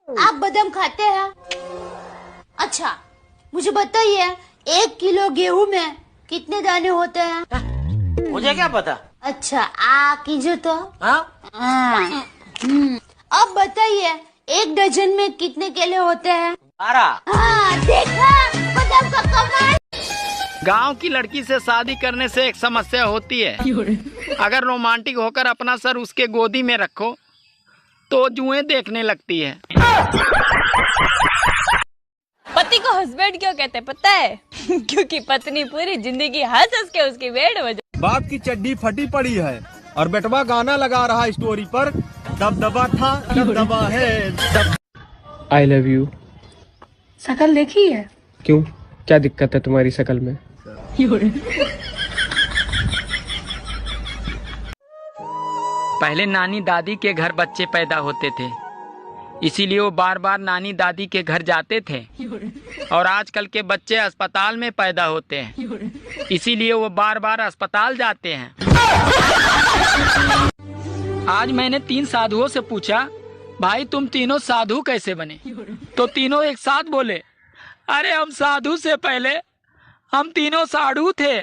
आप बादाम खाते हैं? अच्छा, मुझे बताइए 1 किलो गेहूं में कितने दाने होते हैं? मुझे क्या पता। अच्छा, आ कीजिए तो। हाँ? अब बताइए 1 डजन में कितने केले होते हैं? 12। हाँ, देखा बादाम का कमाल। गांव की लड़की से शादी करने से एक समस्या होती है, अगर रोमांटिक होकर अपना सर उसके गोदी में रखो तो जुएं देखने लगती है। पति को हस्बैंड क्यों कहते हैं पता है? क्योंकि पत्नी पूरी जिंदगी हंस हंस के उसकी वेड़ बजा। बाप की चड्डी फटी पड़ी है और बेटवा गाना लगा रहा स्टोरी पर, दबदबा था दबदबा है। I love you. शकल देखी है? क्यों, क्या दिक्कत है तुम्हारी शकल में? पहले नानी दादी के घर बच्चे पैदा होते थे, इसीलिए वो बार बार नानी दादी के घर जाते थे। और आजकल के बच्चे अस्पताल में पैदा होते हैं, इसीलिए वो बार बार अस्पताल जाते हैं। आज मैंने 3 साधुओं से पूछा, भाई तुम तीनों साधु कैसे बने? तो तीनों एक साथ बोले, अरे हम साधु से पहले हम तीनों साधु थे।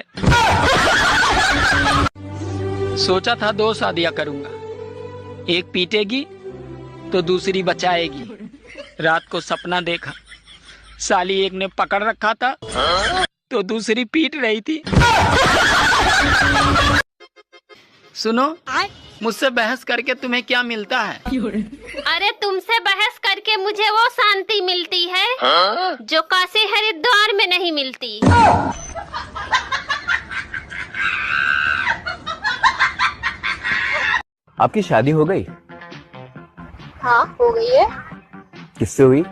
सोचा था 2 शादियां करूंगा, एक पीटेगी तो दूसरी बचाएगी। रात को सपना देखा, साली एक ने पकड़ रखा था तो दूसरी पीट रही थी। सुनो, मुझसे बहस करके तुम्हें क्या मिलता है? अरे तुमसे बहस करके मुझे वो शांति मिलती है जो काशी हरिद्वार में नहीं मिलती। आपकी शादी हो गई? हाँ, हो गई है। किससे हुई?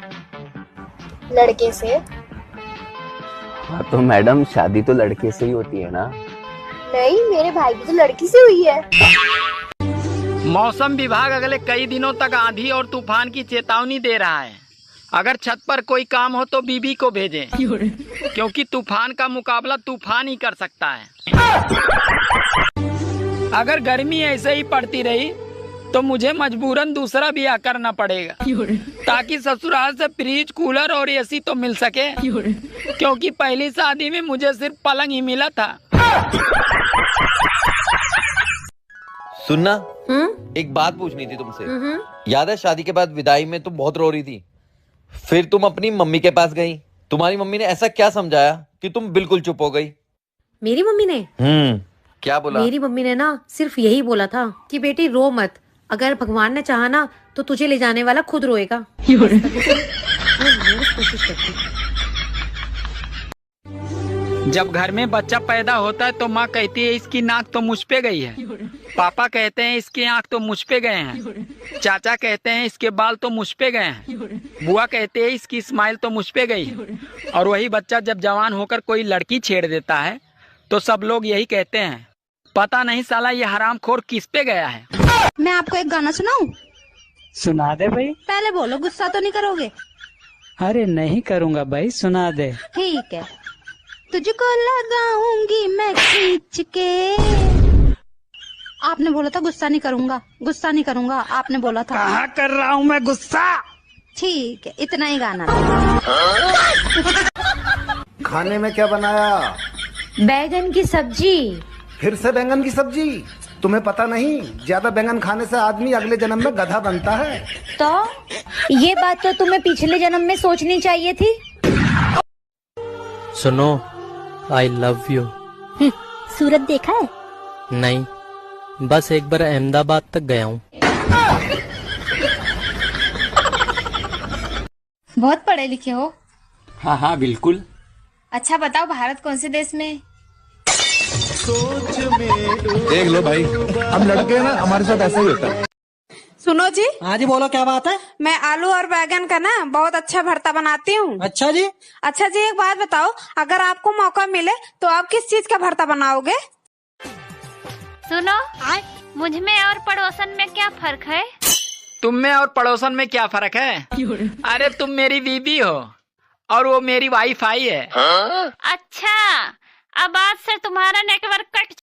लड़के से। हाँ तो मैडम, शादी तो लड़के से ही होती है ना? नहीं, मेरे भाई की तो लड़की से हुई है। मौसम विभाग अगले कई दिनों तक आंधी और तूफान की चेतावनी दे रहा है। अगर छत पर कोई काम हो तो बीबी को भेजें, क्योंकि तूफान का मुकाबला तूफान ही कर सकता है। अगर गर्मी ऐसे ही पड़ती रही तो मुझे मजबूरन दूसरा ब्याह करना पड़ेगा, ताकि ससुराल से फ्रिज, कूलर और एसी तो मिल सके, क्योंकि पहली शादी में मुझे सिर्फ पलंग ही मिला था। सुनना, एक बात पूछनी थी तुमसे। याद है शादी के बाद विदाई में तुम बहुत रो रही थी, फिर तुम अपनी मम्मी के पास गई। तुम्हारी मम्मी ने ऐसा क्या समझाया कि तुम बिल्कुल चुप हो गई? मेरी मम्मी ने? क्या बोला? मेरी मम्मी ने ना सिर्फ यही बोला था कि बेटी रो मत, अगर भगवान ने चाहा ना तो तुझे ले जाने वाला खुद रोएगा। जब घर में बच्चा पैदा होता है तो माँ कहती है इसकी नाक तो मुझ पे गई है, पापा कहते हैं इसकी आंख तो मुझ पे गए हैं, चाचा कहते हैं इसके बाल तो मुझ पे गए हैं, बुआ कहते हैं इसकी स्माइल तो मुझ पे गई है। और वही बच्चा जब जवान होकर कोई लड़की छेड़ देता है तो सब लोग यही कहते हैं, पता नहीं साला ये हरामखोर किस पे गया है। मैं आपको एक गाना सुनाऊं? सुना दे भाई। पहले बोलो, गुस्सा तो नहीं करोगे? अरे नहीं करूँगा भाई, सुना दे। ठीक है। तुझको लगाऊंगी मैं खींच के। आपने बोला था गुस्सा नहीं करूंगा, गुस्सा नहीं करूंगा, आपने बोला था। कहाँ कर रहा हूँ मैं गुस्सा? ठीक है, इतना ही गाना। खाने में क्या बनाया? बैगन की सब्जी। फिर से बैंगन की सब्जी? तुम्हें पता नहीं, ज्यादा बैंगन खाने से आदमी अगले जन्म में गधा बनता है। तो ये बात तो तुम्हें पिछले जन्म में सोचनी चाहिए थी। सुनो, आई लव यू। सूरत देखा है? नहीं, बस एक बार अहमदाबाद तक गया हूँ। बहुत पढ़े लिखे हो? हाँ हाँ बिल्कुल। अच्छा बताओ, भारत कौन से देश में? देख लो भाई, हम लड़के हैं ना, हमारे साथ ऐसा ही होता है। सुनो जी। हाँ जी, बोलो क्या बात है? मैं आलू और बैगन का ना बहुत अच्छा भरता बनाती हूँ। अच्छा जी। अच्छा जी, एक बात बताओ, अगर आपको मौका मिले तो आप किस चीज का भरता बनाओगे? सुनो, मुझ में और पड़ोसन में क्या फर्क है? तुम में और पड़ोसन में क्या फर्क है? अरे तुम मेरी बीबी हो और वो मेरी वाईफाई है। अच्छा, अब आज से तुम्हारा नेटवर्क कट